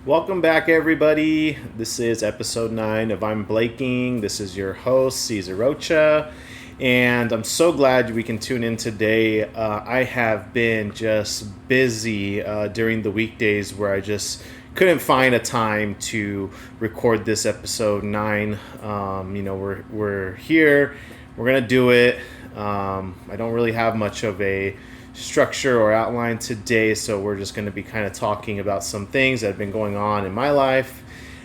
Welcome back, everybody. This is episode 9 of I'm Blaking. This is your host, Cesar Rocha, and I'm so glad we can tune in today. I have been just busy during the weekdays where I just couldn't find a time to record this episode 9. We're here. We're gonna do it. I don't really have much of a structure or outline today, so we're just going to be kind of talking about some things that have been going on in my life.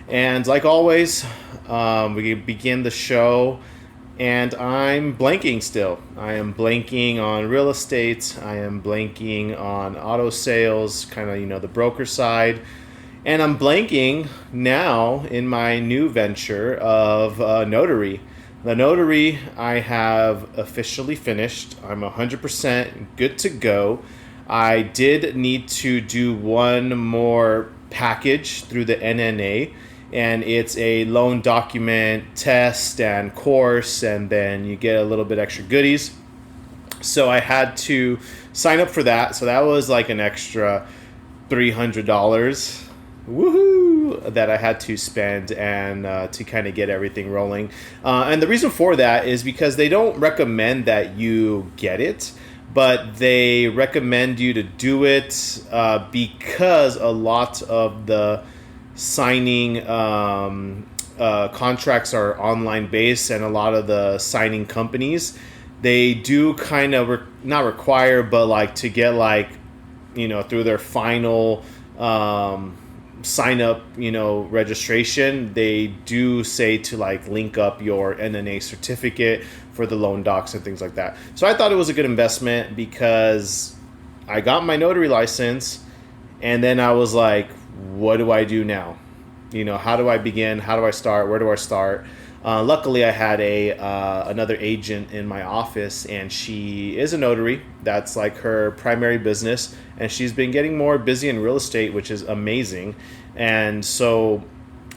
And like always, we begin the show, and I'm blanking still. I am blanking on real estate. I am blanking on auto sales, kind of, the broker side. And I'm blanking now in my new venture of notary. The notary I have officially finished. I'm 100% good to go. I did need to do one more package through the NNA, and it's a loan document test and course, and then you get a little bit extra goodies. So I had to sign up for that. So that was like an extra $300. Woohoo! That I had to spend and to kind of get everything rolling. And the reason for that is because they don't recommend that you get it, but they recommend you to do it because a lot of the signing contracts are online based, and a lot of the signing companies, they do kind of not require, but like to get through their final sign up, registration, they do say to link up your NNA certificate for the loan docs and things like that. So I thought it was a good investment because I got my notary license, and then I was like, what do I do now? How do I begin? How do I start? Where do I start? Luckily, I had another agent in my office, and she is a notary. That's like her primary business, and she's been getting more busy in real estate, which is amazing. And so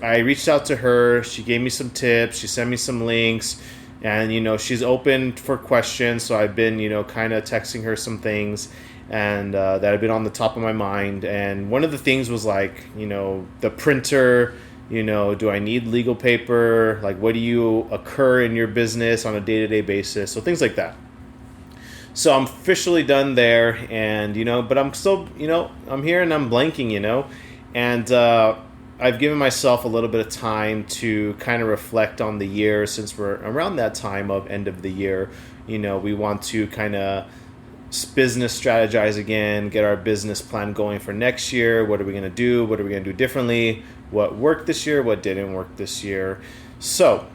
I reached out to her. She gave me some tips. She sent me some links, and she's open for questions. So I've been kind of texting her some things, and that have been on the top of my mind. And one of the things was the printer. Do I need legal paper? What do you occur in your business on a day-to-day basis? So things like that. So I'm officially done there, and but I'm still, I'm here and I'm blanking, and I've given myself a little bit of time to kind of reflect on the year, since we're around that time of end of the year. We want to kind of business strategize again, get our business plan going for next year. What are we going to do? What are we going to do differently? What worked this year? What didn't work this year? So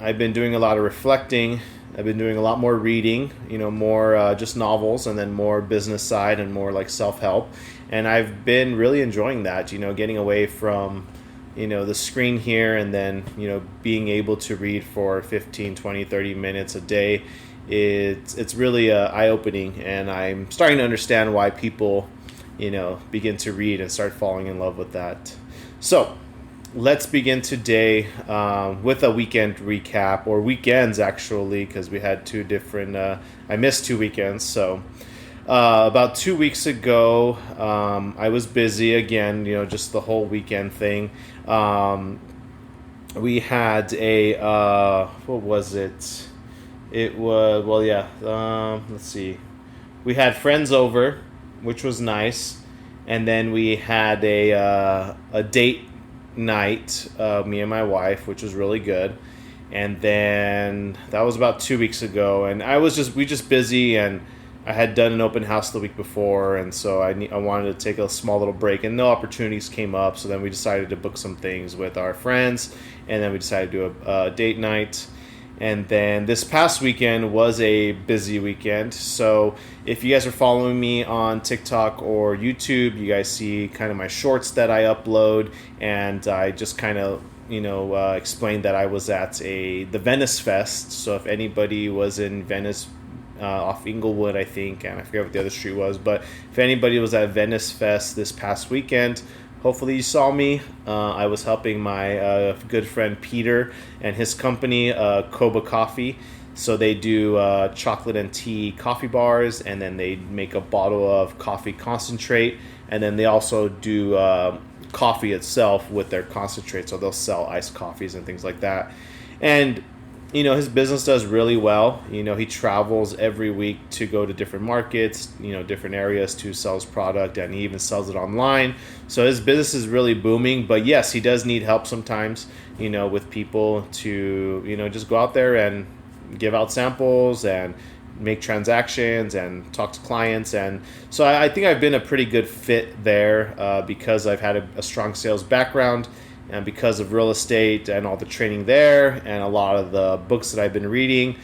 I've been doing a lot of reflecting. I've been doing a lot more reading, more just novels, and then more business side and more like self-help. And I've been really enjoying that, getting away from, the screen here, and then, being able to read for 15, 20, 30 minutes a day. It's really eye-opening, and I'm starting to understand why people, begin to read and start falling in love with that. So let's begin today with a weekend recap, or weekends actually, because we had two different, I missed 2 weekends. So about 2 weeks ago, I was busy again, just the whole weekend thing. We had what was it? It was, let's see. We had friends over, which was nice. And then we had a date night, me and my wife, which was really good. And then that was about 2 weeks ago. And we just busy, and I had done an open house the week before. And so I wanted to take a small little break, and no opportunities came up. So then we decided to book some things with our friends. And then we decided to do a date night. And then this past weekend was a busy weekend. So if you guys are following me on TikTok or YouTube, you guys see kind of my shorts that I upload. And I just kind of, explained that I was at the Venice Fest. So if anybody was in Venice, off Inglewood, I think, and I forget what the other street was. But if anybody was at Venice Fest this past weekend, hopefully you saw me. I was helping my good friend Peter and his company, Koba Coffee. So they do chocolate and tea coffee bars, and then they make a bottle of coffee concentrate, and then they also do coffee itself with their concentrate. So they'll sell iced coffees and things like that. And his business does really well. He travels every week to go to different markets, different areas to sell his product, and he even sells it online. So his business is really booming. But yes, he does need help sometimes, with people to, just go out there and give out samples and make transactions and talk to clients. And so I think I've been a pretty good fit there because I've had a strong sales background, and because of real estate and all the training there and a lot of the books that I've been reading,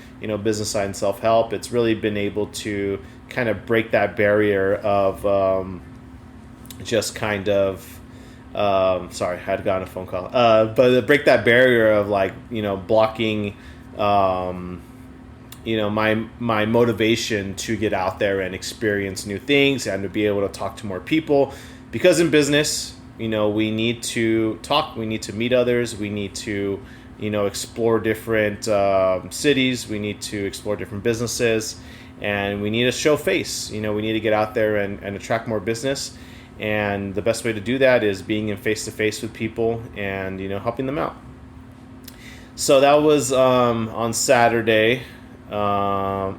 business side and self-help, it's really been able to kind of break that barrier of just kind of sorry, I had gotten a phone call, but break that barrier of blocking my motivation to get out there and experience new things and to be able to talk to more people. Because in business, we need to talk, we need to meet others, we need to, explore different cities, we need to explore different businesses, and we need to show face. We need to get out there and attract more business. And the best way to do that is being in face-to-face with people and, helping them out. So that was on Saturday. That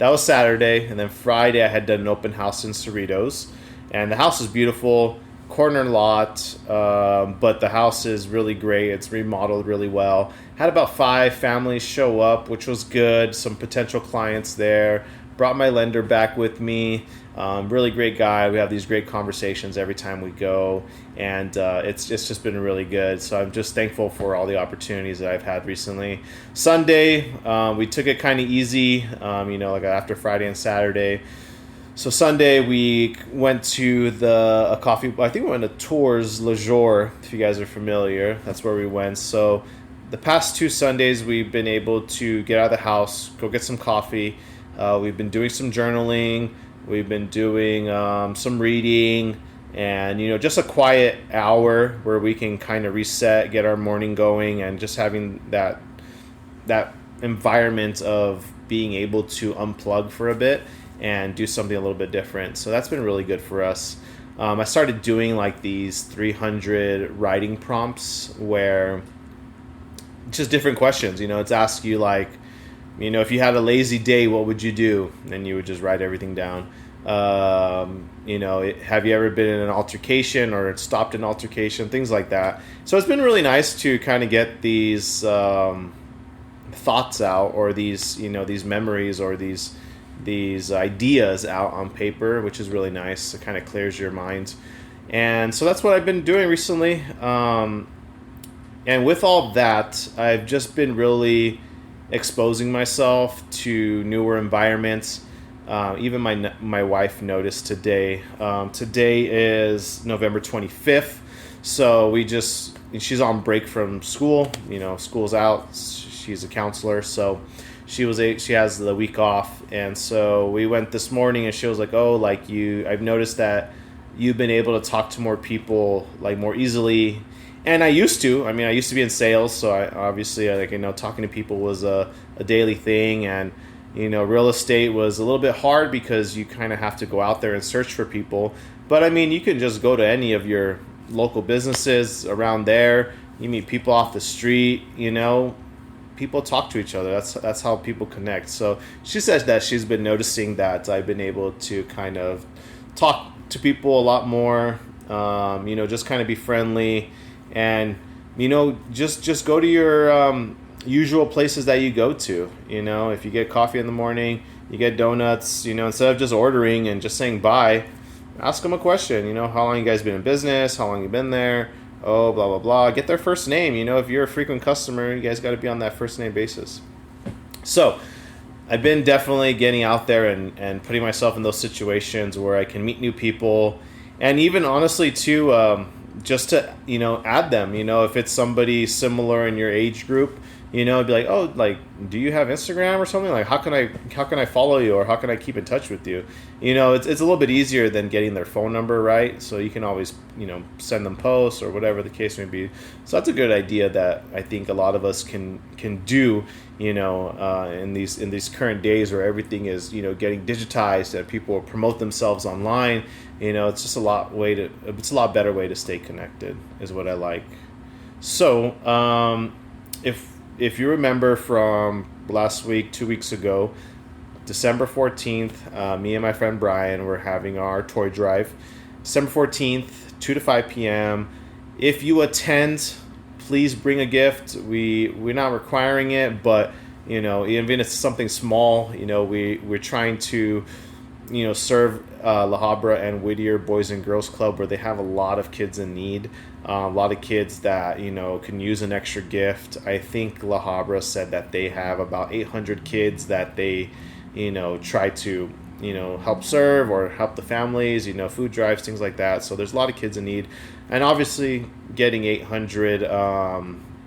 was Saturday. And then Friday I had done an open house in Cerritos. And the house is beautiful, corner lot, but the house is really great. It's remodeled really well. Had about 5 families show up, which was good. Some potential clients there. Brought my lender back with me. Really great guy. We have these great conversations every time we go, and it's just been really good. So I'm just thankful for all the opportunities that I've had recently. Sunday, we took it kind of easy, after Friday and Saturday. So Sunday we went to a coffee. I think we went to Tours Le Jour, if you guys are familiar. That's where we went. So the past 2 Sundays we've been able to get out of the house, go get some coffee. We've been doing some journaling. We've been doing some reading, and just a quiet hour where we can kind of reset, get our morning going, and just having that environment of being able to unplug for a bit and do something a little bit different. So that's been really good for us. I started doing these 300 writing prompts where just different questions. It's ask you if you had a lazy day, what would you do? And you would just write everything down. Have you ever been in an altercation or stopped an altercation? Things like that. So it's been really nice to kind of get these thoughts out, or these memories, or these ideas out on paper, which is really nice. It kind of clears your mind. And so that's what I've been doing recently. And with all that, I've just been really exposing myself to newer environments. Even my wife noticed today. Today is November 25th, so she's on break from school. School's out. She's a counselor, so she has the week off, and so we went this morning, and she was like, "Oh, I've noticed that you've been able to talk to more people more easily." And I used to be in sales, so I obviously talking to people was a daily thing, and real estate was a little bit hard because you kind of have to go out there and search for people. But you can just go to any of your local businesses around there. You meet people off the street, people talk to each other. That's how people connect. So she says that she's been noticing that I've been able to kind of talk to people a lot more, just kind of be friendly. And just go to your usual places that you go to. If you get coffee in the morning, you get donuts, instead of just ordering and just saying bye, ask them a question. How long you guys been in business? How long you been there? Oh, blah, blah, blah. Get their first name. If you're a frequent customer, you guys got to be on that first name basis. So I've been definitely getting out there and putting myself in those situations where I can meet new people, and even honestly too, just to add them. If it's somebody similar in your age group, You know, it'd be like, oh, like, do you have Instagram or something? Like, how can I follow you, or how can I keep in touch with you? You know, it's a little bit easier than getting their phone number, right? So you can always, you know, send them posts or whatever the case may be. So that's a good idea that I think a lot of us can do. You know, in these current days where everything is, you know, getting digitized and people promote themselves online. You know, it's just it's a lot better way to stay connected, is what I like. So, if you remember from last week, 2 weeks ago, December 14th, me and my friend Brian were having our toy drive. December 14th, 2 to 5 p.m. If you attend, please bring a gift. We're not requiring it, but, you know, even if it's something small, you know, we're trying to, you know, serve La Habra and Whittier Boys and Girls Club, where they have a lot of kids in need, a lot of kids that, you know, can use an extra gift. I think La Habra said that they have about 800 kids that they, you know, try to, you know, help serve or help the families, you know, food drives, things like that. So there's a lot of kids in need, and obviously getting 800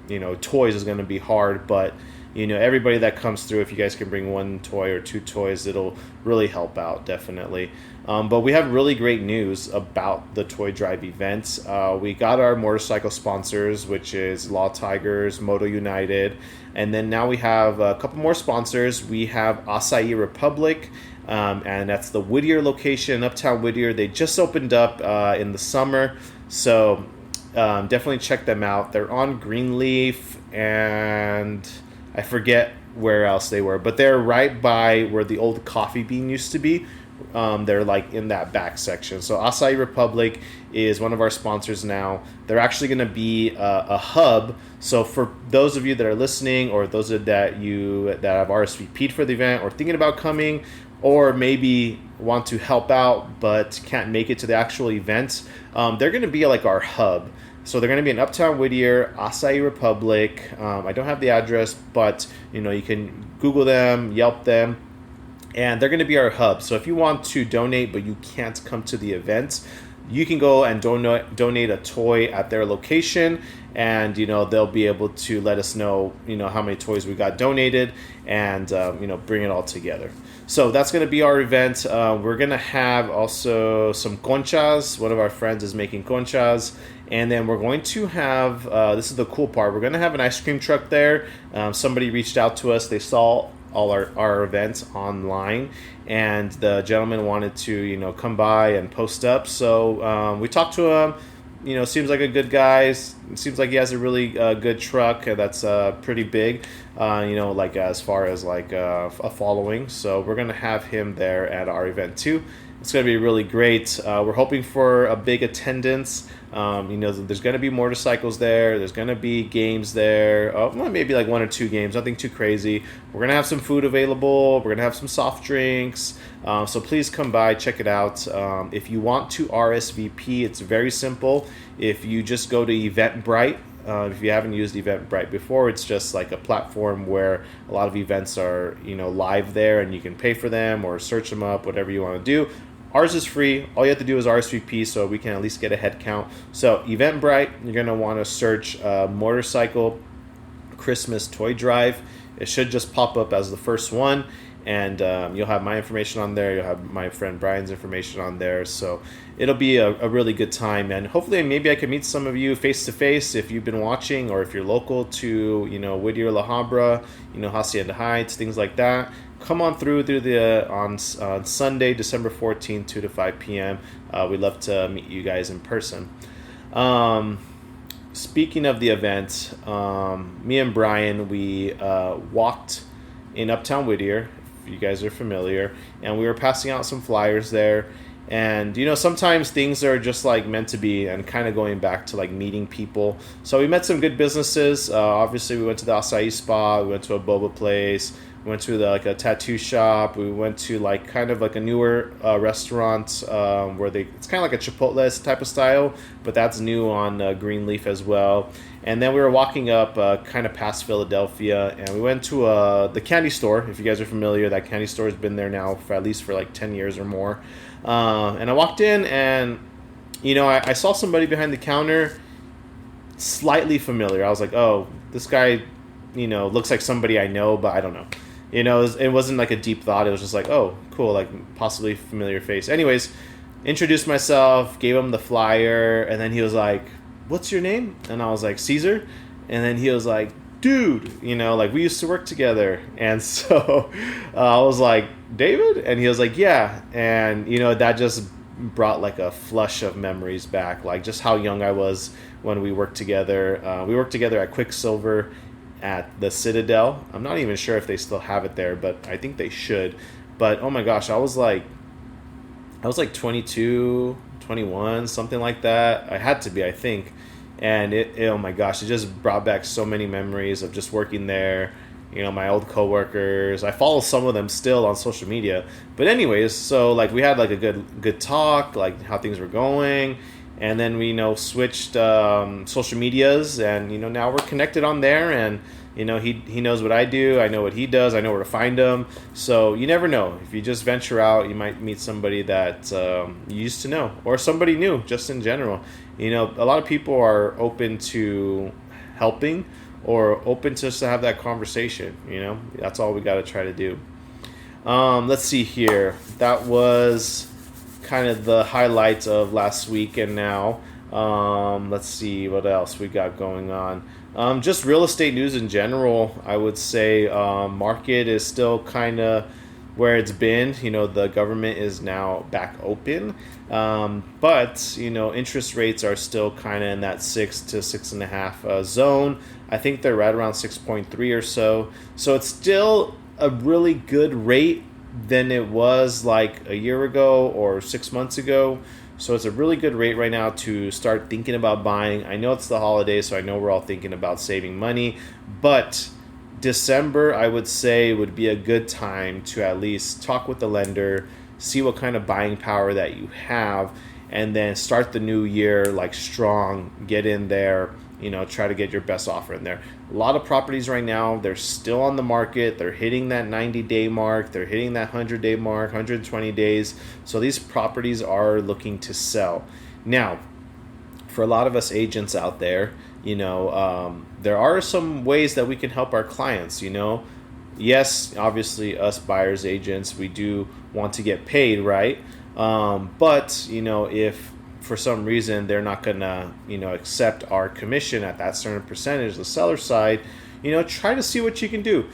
you know, toys is going to be hard, but, you know, everybody that comes through, if you guys can bring one toy or two toys, it'll really help out, definitely. But we have really great news about the toy drive events. We got our motorcycle sponsors, which is Law Tigers, Moto United, and then now we have a couple more sponsors. We have Acai Republic, and that's the Whittier location, Uptown Whittier. They just opened up in the summer, so definitely check them out. They're on Greenleaf, and I forget where else they were, but they're right by where the old Coffee Bean used to be. They're like in that back section. So Acai Republic is one of our sponsors now. They're actually going to be a hub. So for those of you that are listening, or those that have RSVP'd for the event or thinking about coming, or maybe want to help out but can't make it to the actual event, they're going to be like our hub. So they're going to be in Uptown Whittier, Acai Republic. I don't have the address, but, you know, you can Google them, Yelp them, and they're going to be our hub. So if you want to donate but you can't come to the event, you can go and donate a toy at their location, and, you know, they'll be able to let us know, you know, how many toys we got donated, and, you know, bring it all together. So that's going to be our event. We're going to have also some conchas. One of our friends is making conchas. And then we're going to have, this is the cool part, we're going to have an ice cream truck there. Somebody reached out to us. They saw all our events online, and the gentleman wanted to, you know, come by and post up. So we talked to him. You know, seems like a good guy. Seems like he has a really good truck that's pretty big, you know, like as far as like a following. So we're going to have him there at our event too. It's going to be really great. We're hoping for a big attendance. You know, there's going to be motorcycles there. There's going to be games there. Maybe like 1 or 2 games. Nothing too crazy. We're going to have some food available. We're going to have some soft drinks. So please come by, check it out. If you want to RSVP, it's very simple. If you just go to Eventbrite, if you haven't used Eventbrite before, it's just like a platform where a lot of events are, you know, live there, and you can pay for them or search them up, whatever you want to do. Ours is free. All you have to do is RSVP, so we can at least get a head count. So Eventbrite, you're going to want to search motorcycle Christmas toy drive. It should just pop up as the first one, and you'll have my information on there. You'll have my friend Brian's information on there. So it'll be a really good time, and hopefully maybe I can meet some of you face to face if you've been watching, or if you're local to, you know, Whittier, La Habra, you know, Hacienda Heights, things like that. Come on through on Sunday, December 14th, 2 to 5 p.m. We'd love to meet you guys in person. Speaking of the event, me and Brian, we walked in Uptown Whittier, if you guys are familiar, and we were passing out some flyers there. And, you know, sometimes things are just like meant to be, and kind of going back to like meeting people. So we met some good businesses. Obviously, we went to the acai spa, we went to a boba place, we went to like a tattoo shop, we went to like kind of like a newer restaurant where it's kind of like a Chipotle type of style, but that's new on Greenleaf as well. And then we were walking up kind of past Philadelphia, and we went to the candy store. If you guys are familiar, that candy store has been there now for at least for like 10 years or more. And I walked in, and, you know, I saw somebody behind the counter, slightly familiar. I was like, oh, this guy looks like somebody I know, but I don't know. It wasn't like a deep thought. It was just like, oh, cool, like possibly familiar face. Anyways, introduced myself, gave him the flyer, and then he was like, what's your name? And I was like, Caesar. And then he was like, dude, like we used to work together. And so I was like, David? And he was like, yeah. And, that just brought like a flush of memories back, like just how young I was when we worked together. We worked together at Quicksilver at the Citadel. I'm not even sure if they still have it there, but I think they should. But oh my gosh, I was like 22, 21, something like that. I had to be, I think. And oh my gosh, it just brought back so many memories of just working there. My old coworkers. I follow some of them still on social media. But anyways, so like we had like a good talk, like how things were going. And then we, switched social medias, and, now we're connected on there, and, he knows what I do. I know what he does. I know where to find him. So you never know. If you just venture out, you might meet somebody that you used to know, or somebody new, just in general. A lot of people are open to helping, or open just to have that conversation. That's all we got to try to do. Let's see here. That was kind of the highlights of last week, and now let's see what else we got going on. Just real estate news in general. I would say market is still kind of where it's been. The government is now back open, but interest rates are still kind of in that 6 to 6.5 zone. I think they're right around 6.3 or so. So it's still a really good rate than it was like a year ago or 6 months ago. So it's a really good rate right now to start thinking about buying. I know it's the holidays, so I know we're all thinking about saving money, but December, I would say, would be a good time to at least talk with the lender, see what kind of buying power that you have, and then start the new year like strong, get in there, try to get your best offer in there. A lot of properties right now, they're still on the market. They're hitting that 90-day mark. They're hitting that 100-day mark, 120 days. So these properties are looking to sell. Now, for a lot of us agents out there, there are some ways that we can help our clients. Yes, obviously us buyers agents, we do want to get paid, right? But if for some reason they're not gonna accept our commission at that certain percentage, the seller side, try to see what you can do.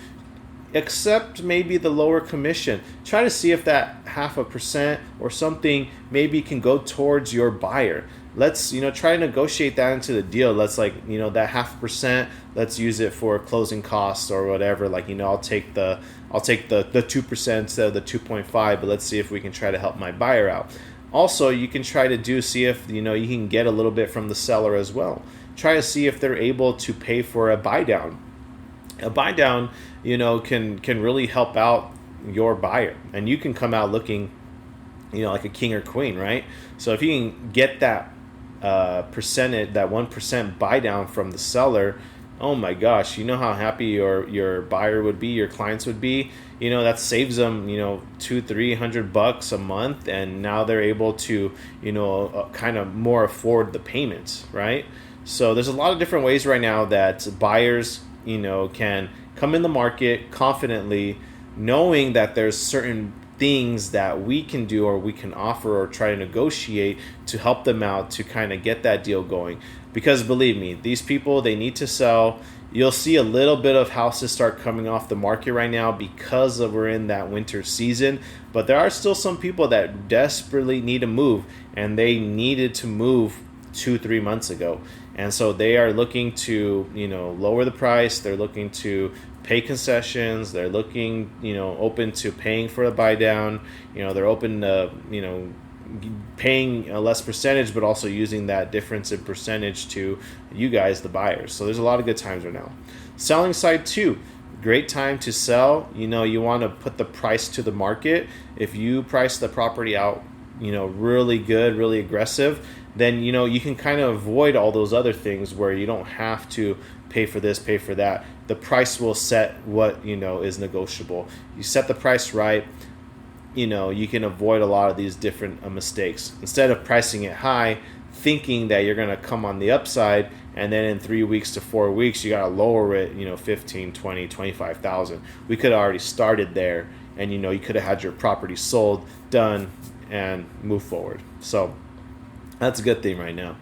Accept maybe the lower commission. Try to see if that 0.5% or something maybe can go towards your buyer. Let's try to negotiate that into the deal. Let's that 0.5%, let's use it for closing costs or whatever. I'll take the 2% instead of the 2.5, but let's see if we can try to help my buyer out. Also, you can try to see if you can get a little bit from the seller as well. Try to see if they're able to pay for a buy down. A buy down, can really help out your buyer, and you can come out looking, like a king or queen, right? So if you can get that percentage, that 1% buy down from the seller, oh my gosh, how happy your buyer would be, your clients would be. That saves them, $200-300 a month, and now they're able to, kind of more afford the payments, right? So there's a lot of different ways right now that buyers, can come in the market confidently, knowing that there's certain things that we can do or we can offer or try to negotiate to help them out to kind of get that deal going. Because believe me, these people, they need to sell. You'll see a little bit of houses start coming off the market right now because we're in that winter season. But there are still some people that desperately need to move, and they needed to move 2-3 months ago. And so they are looking to, lower the price. They're looking to pay concessions. They're looking, open to paying for a buy down. They're open to, paying a less percentage, but also using that difference in percentage to you guys, the buyers. So there's a lot of good times right now. Selling side too, great time to sell. You want to put the price to the market. If you price the property out, really good, really aggressive, then, you can kind of avoid all those other things where you don't have to pay for this, pay for that. The price will set what, is negotiable. You set the price right, you can avoid a lot of these different mistakes. Instead of pricing it high, thinking that you're going to come on the upside, and then in 3 weeks to 4 weeks you got to lower it, 15, 20, 25,000. We could have already started there, and you could have had your property sold, done, and move forward. So that's a good thing right now.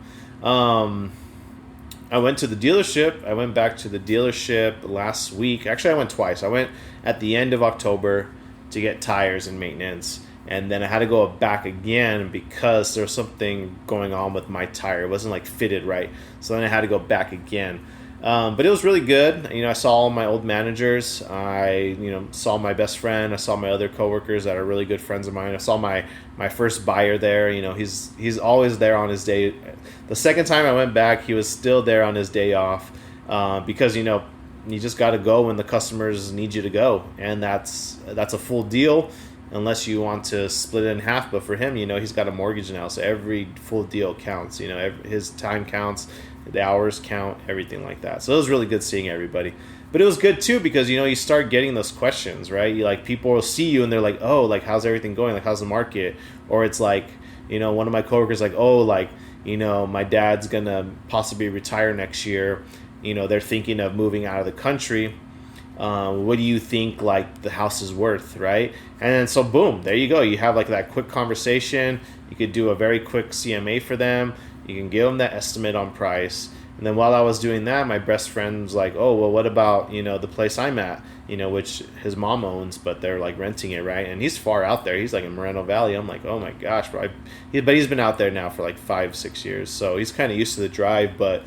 I went to the dealership. I went back to the dealership last week. Actually, I went twice. I went at the end of October to get tires and maintenance, and then I had to go back again because there was something going on with my tire. It wasn't like fitted right, so then I had to go back again. But it was really good. I saw all my old managers. I saw my best friend. I saw my other coworkers that are really good friends of mine. I saw my first buyer there. He's always there on his day. The second time I went back, he was still there on his day off, because you just got to go when the customers need you to go, and that's a full deal, unless you want to split it in half. But for him, he's got a mortgage now, so every full deal counts. His time counts, the hours count, everything like that. So it was really good seeing everybody. But it was good too because you start getting those questions, right? People will see you and they're like, oh, like how's everything going? Like how's the market? Or it's like, one of my coworkers like, oh, like my dad's gonna possibly retire next year. They're thinking of moving out of the country. What do you think like the house is worth, right? And then so boom, there you go. You have like that quick conversation. You could do a very quick CMA for them. You can give them that estimate on price. And then while I was doing that, my best friend was like, oh, well, what about, the place I'm at, which his mom owns, but they're like renting it, right? And he's far out there. He's like in Moreno Valley. I'm like, oh my gosh, bro. But he's been out there now for like 5-6 years. So he's kind of used to the drive. But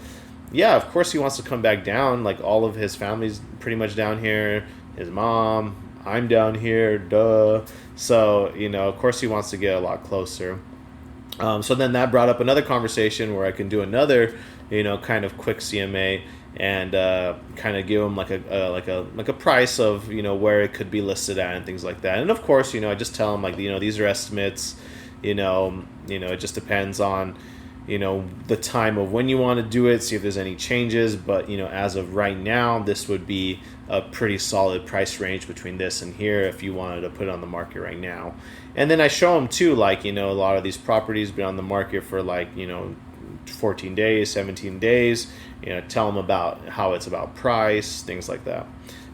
yeah, of course he wants to come back down. Like all of his family's pretty much down here. His mom, I'm down here, duh. So, of course he wants to get a lot closer. So then that brought up another conversation where I can do another, kind of quick CMA and kind of give them like a price of where it could be listed at and things like that. And of course, I just tell them like these are estimates. It just depends on the time of when you want to do it, see if there's any changes. But as of right now, this would be a pretty solid price range between this and here if you wanted to put it on the market right now. And then I show them too, like, a lot of these properties been on the market for like, 14 days, 17 days, tell them about how it's about price, things like that.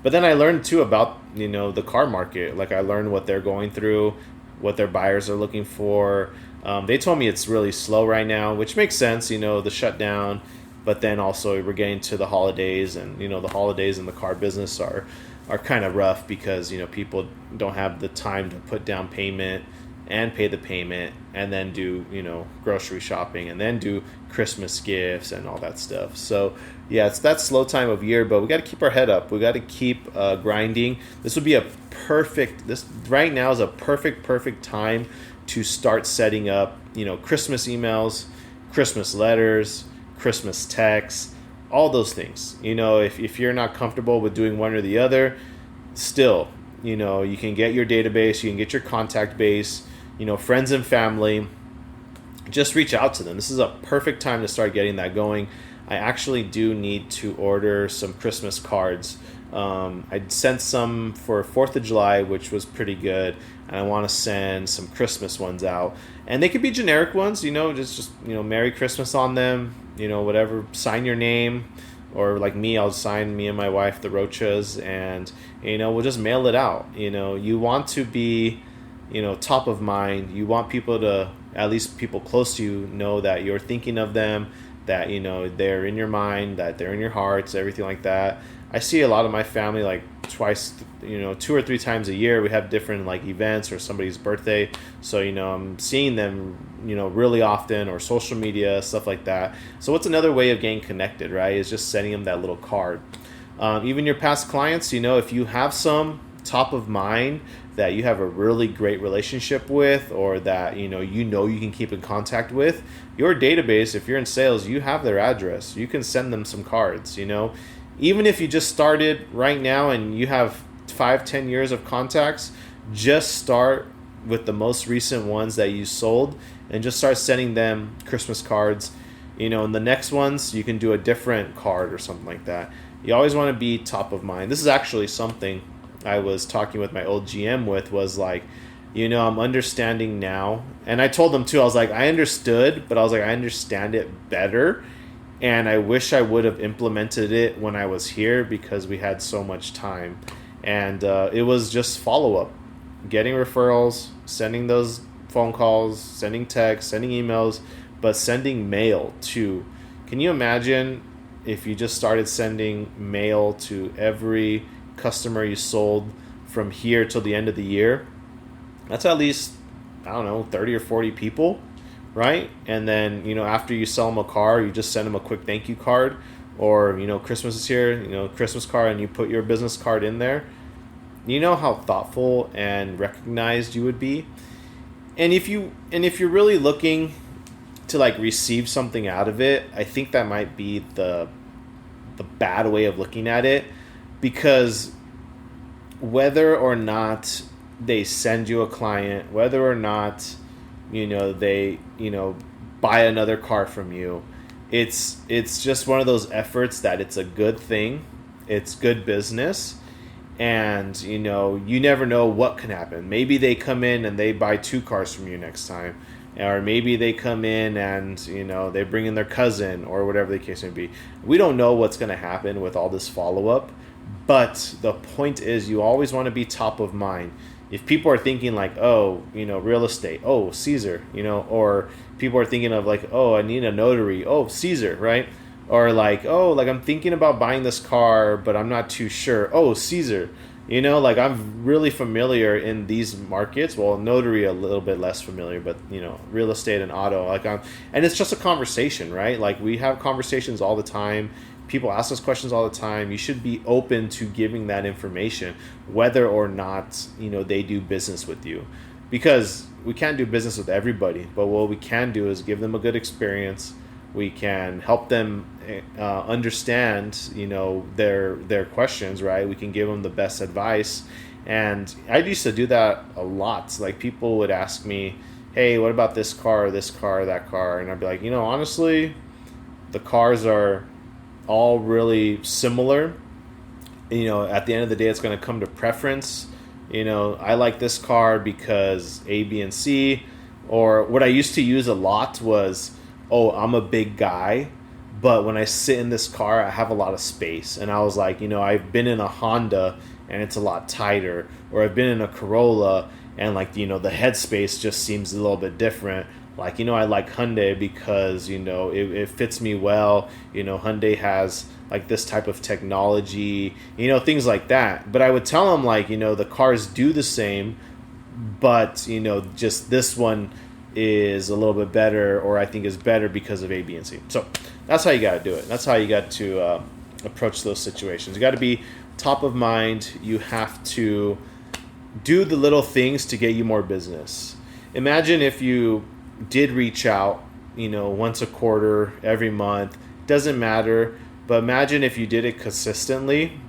But then I learned too about, the car market. Like I learned what they're going through, what their buyers are looking for. They told me it's really slow right now, which makes sense, the shutdown. But then also we're getting to the holidays, and the holidays in the car business are kind of rough because people don't have the time to put down payment and pay the payment and then do grocery shopping and then do Christmas gifts and all that stuff. So yeah, it's that slow time of year, but we got to keep our head up. We got to keep grinding. This would be this right now is a perfect time to start setting up Christmas emails, Christmas letters, Christmas texts, all those things. If you're not comfortable with doing one or the other, still, you can get your database, you can get your contact base, friends and family. Just reach out to them. This is a perfect time to start getting that going. I actually do need to order some Christmas cards. I sent some for 4th of July, which was pretty good, and I want to send some Christmas ones out. And they could be generic ones, just Merry Christmas on them, whatever, sign your name, or like me, I'll sign me and my wife the Rochas, and we'll just mail it out. You want to be top of mind. You want people to, at least people close to you, know that you're thinking of them, that they're in your mind, that they're in your hearts, everything like that. I see a lot of my family like twice, 2 or 3 times a year. We have different like events or somebody's birthday, so I'm seeing them really often, or social media, stuff like that. So what's another way of getting connected, right, is just sending them that little card. Even your past clients, if you have some top of mind that you have a really great relationship with, or that you can keep in contact with, your database, if you're in sales, you have their address. You can send them some cards. Even if you just started right now and you have 5-10 years of contacts, just start with the most recent ones that you sold and just start sending them Christmas cards. And the next ones, you can do a different card or something like that. You always want to be top of mind. This is actually something I was talking with my old GM with, was like, I'm understanding now. And I told them too, I was like, I understood, but I was like, I understand it better And I wish I would have implemented it when I was here because we had so much time. And it was just follow up, getting referrals, sending those phone calls, sending texts, sending emails, but sending mail too. Can you imagine if you just started sending mail to every customer you sold from here till the end of the year? That's at least, I don't know, 30 or 40 people, right? And then, after you sell them a car, you just send them a quick thank you card, or, Christmas is here, Christmas card, and you put your business card in there. You know how thoughtful and recognized you would be. And if you're really looking to like receive something out of it, I think that might be the bad way of looking at it, because whether or not they send you a client, whether or not they buy another car from you, it's just one of those efforts that it's a good thing, it's good business. And you never know what can happen. Maybe they come in and they buy 2 cars from you next time, or maybe they come in and they bring in their cousin, or whatever the case may be. We don't know what's going to happen with all this follow-up, but the point is you always want to be top of mind. If people are thinking like, oh, real estate, oh, Caesar, or people are thinking of like, oh, I need a notary, oh, Caesar, right? Or like, oh, like I'm thinking about buying this car, but I'm not too sure. Oh, Caesar, like I'm really familiar in these markets. Well, notary a little bit less familiar, but real estate and auto, and it's just a conversation, right? Like we have conversations all the time. People ask us questions all the time. You should be open to giving that information, whether or not they do business with you, because we can't do business with everybody. But what we can do is give them a good experience. We can help them understand, their questions, right? We can give them the best advice. And I used to do that a lot. Like people would ask me, hey, what about this car, that car? And I'd be like, honestly, the cars are all really similar. At the end of the day, it's going to come to preference. I like this car because A, B, and C. Or what I used to use a lot was, oh, I'm a big guy, but when I sit in this car, I have a lot of space. And I was like, I've been in a Honda and it's a lot tighter, or I've been in a Corolla and like, the headspace just seems a little bit different. Like, I like Hyundai because, it fits me well. Hyundai has like this type of technology, things like that. But I would tell them like, the cars do the same, but, just this one is a little bit better, or I think is better because of A, B, and C. So that's how you got to do it. That's how you got to approach those situations. You got to be top of mind. You have to do the little things to get you more business. Imagine if you did reach out, once a quarter, every month, doesn't matter. But imagine if you did it consistently,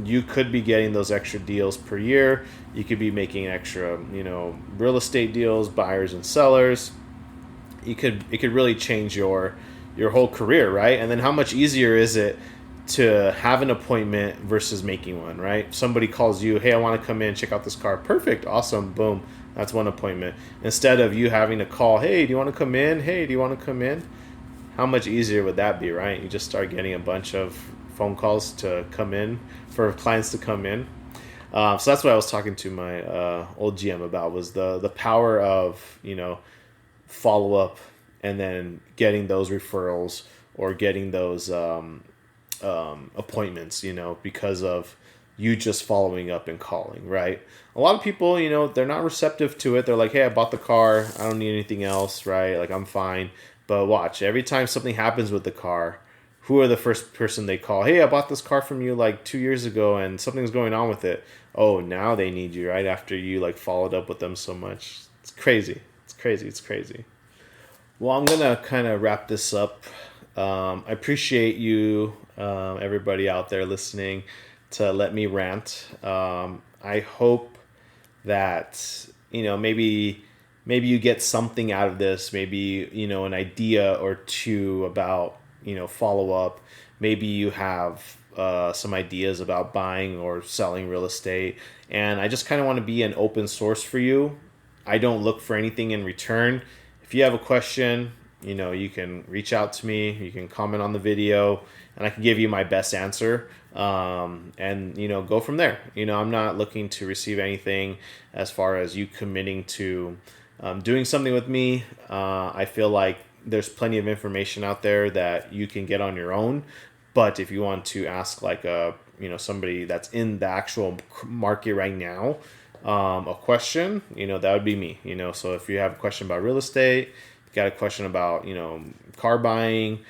you could be getting those extra deals per year. You could be making extra, real estate deals, buyers and sellers. It could really change your whole career, right? And then how much easier is it to have an appointment versus making one, right? Somebody calls you, hey, I want to come in, check out this car. Perfect, awesome, boom. That's one appointment. Instead of you having to call, hey, do you want to come in? Hey, do you want to come in? How much easier would that be, right? You just start getting a bunch of phone calls to come in, for clients to come in. So that's what I was talking to my old GM about, was the power of, follow up and then getting those referrals or getting those appointments, because of you just following up and calling, right? A lot of people, they're not receptive to it. They're like, hey, I bought the car. I don't need anything else, right? Like, I'm fine. But watch, every time something happens with the car, who are the first person they call? Hey, I bought this car from you like 2 years ago and something's going on with it. Oh, now they need you, right? After you like followed up with them so much. It's crazy. It's crazy. Well, I'm going to kind of wrap this up. I appreciate you, everybody out there listening, to let me rant. I hope that, maybe you get something out of this, maybe, an idea or two about, follow up. Maybe you have some ideas about buying or selling real estate. And I just kind of want to be an open source for you. I don't look for anything in return. If you have a question, you can reach out to me, you can comment on the video, and I can give you my best answer. And go from there. I'm not looking to receive anything as far as you committing to doing something with me. I feel like there's plenty of information out there that you can get on your own. But if you want to ask like somebody that's in the actual market right now, a question, that would be me. So if you have a question about real estate, got a question about car buying,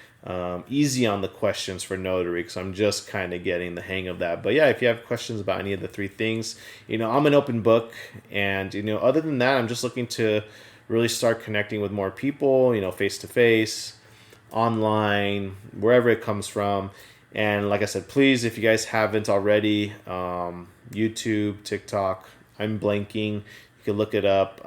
easy on the questions for notary, because I'm just kind of getting the hang of that. But yeah, if you have questions about any of the three things, I'm an open book. And other than that, I'm just looking to really start connecting with more people, face to face, online, wherever it comes from. And like I said, please, if you guys haven't already, YouTube, TikTok, I'm blanking, you can look it up.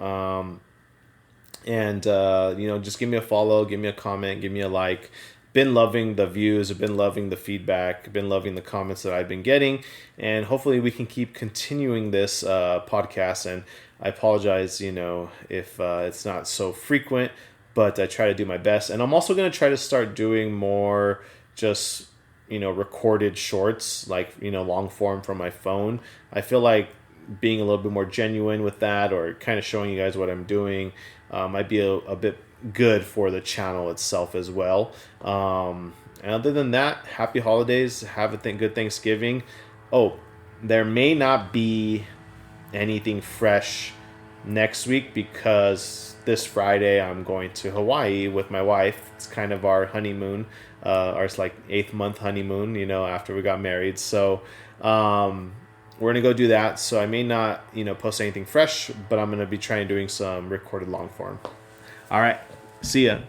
And just give me a follow, give me a comment, give me a like. Been loving the views, I've been loving the feedback, been loving the comments that I've been getting, and hopefully we can keep continuing this podcast. And I apologize, if it's not so frequent, but I try to do my best. And I'm also going to try to start doing more just recorded shorts, like long form from my phone. I feel like being a little bit more genuine with that, or kind of showing you guys what I'm doing, might be a bit good for the channel itself as well. And other than that, happy holidays, have a good Thanksgiving. Oh, there may not be anything fresh next week because this Friday I'm going to Hawaii with my wife. It's kind of our honeymoon, our like 8th month honeymoon, after we got married. So we're gonna go do that. So I may not post anything fresh, but I'm gonna be doing some recorded long form. All right, see ya.